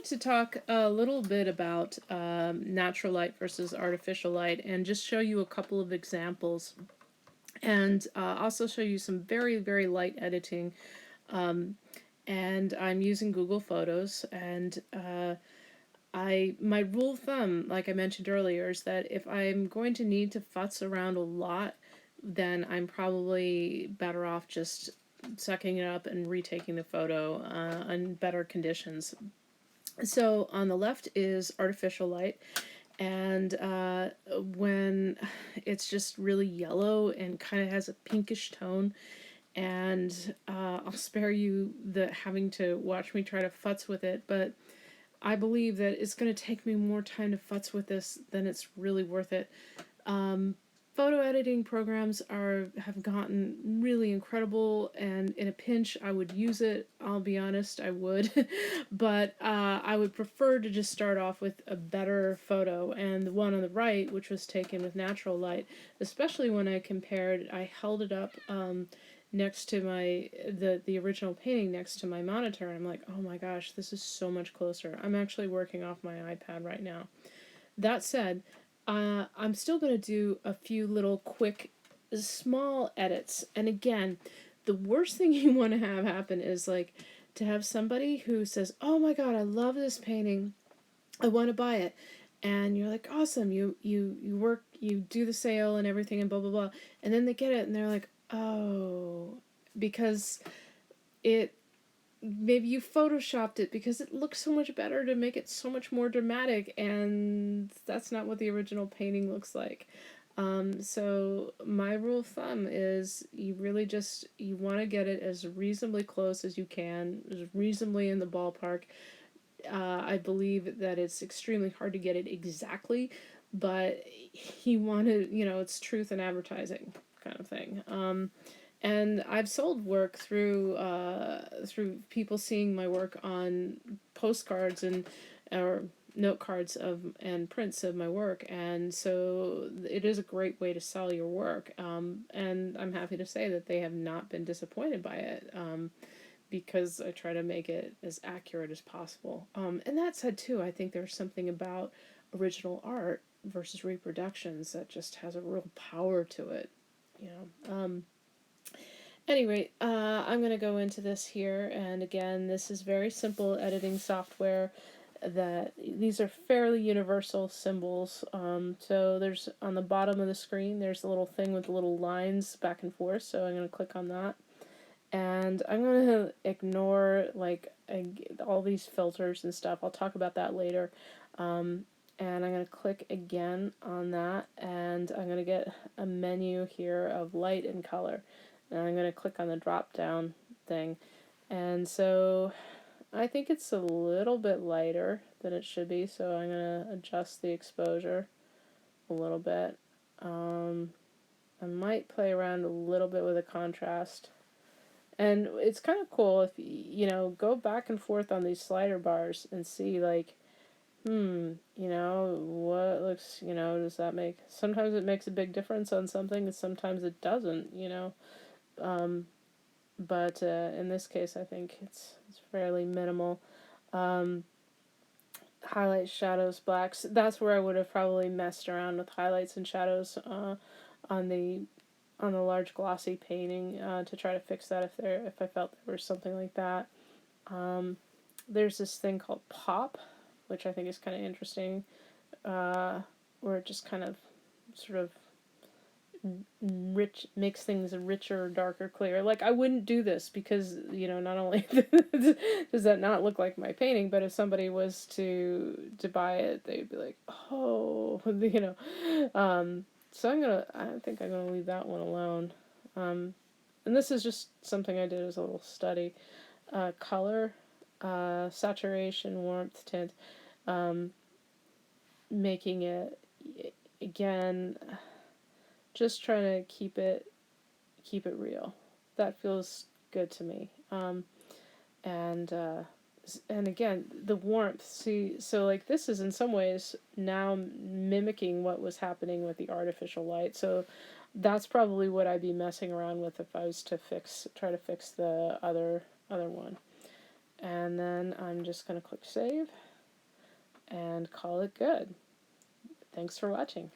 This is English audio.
wanted to talk a little bit about natural light versus artificial light and just show you a couple of examples and also show you some very, very light editing. And I'm using Google Photos, and my rule of thumb, like I mentioned earlier, is that if I'm going to need to futz around a lot, then I'm probably better off just sucking it up and retaking the photo in better conditions. So on the left is artificial light, and when it's just really yellow and kind of has a pinkish tone, and I'll spare you the having to watch me try to futz with it, but I believe that it's going to take me more time to futz with this than it's really worth it. Photo editing programs have gotten really incredible, and in a pinch I would use it. I'll be honest, I would. But I would prefer to just start off with a better photo, and the one on the right, which was taken with natural light, especially when I held it up next to the original painting next to my monitor, and I'm like, oh my gosh, this is so much closer. I'm actually working off my iPad right now. That said, I'm still going to do a few little quick, small edits. And again, the worst thing you want to have happen is like to have somebody who says, "Oh my God, I love this painting. I want to buy it." And you're like, "Awesome! You do the sale and everything and blah blah blah." And then they get it and they're like, "Oh," because it maybe you photoshopped it because it looks so much better to make it so much more dramatic, and that's not what the original painting looks like. So my rule of thumb is you want to get it as reasonably close as you can, as reasonably in the ballpark. I believe that it's extremely hard to get it exactly, but you want to, it's truth in advertising kind of thing. And I've sold work through people seeing my work on postcards and or note cards of and prints of my work, and so it is a great way to sell your work. And I'm happy to say that they have not been disappointed by it. Because I try to make it as accurate as possible. And that said, too, I think there's something about original art versus reproductions that just has a real power to it. You know. Anyway, I'm going to go into this here, and again, this is very simple editing software. That these are fairly universal symbols. So there's on the bottom of the screen, there's a little thing with little lines back and forth. So I'm going to click on that. And I'm going to ignore all these filters and stuff. I'll talk about that later. And I'm going to click again on that, and I'm going to get a menu here of light and color. And I'm going to click on the drop down thing. And so I think it's a little bit lighter than it should be, so I'm going to adjust the exposure a little bit. I might play around a little bit with the contrast. And it's kind of cool if go back and forth on these slider bars and see what looks, does that make, sometimes it makes a big difference on something and sometimes it doesn't, but in this case I think it's fairly minimal. Highlights, shadows, blacks, that's where I would have probably messed around with highlights and shadows on the large glossy painting to try to fix that if I felt there was something like that. There's this thing called pop, which I think is kind of interesting, where it just kind of sort of makes things richer, darker, clear. Like, I wouldn't do this because, not only does that not look like my painting, but if somebody was to buy it, they'd be like, oh, so I think I'm gonna leave that one alone. And this is just something I did as a little study. Color, saturation, warmth, tint, making it, again, just trying to keep it real. That feels good to me. And again, the warmth. See, so like this is in some ways now mimicking what was happening with the artificial light. So that's probably what I'd be messing around with if I was to try to fix the other one. And then I'm just gonna click save. and call it good. Thanks for watching.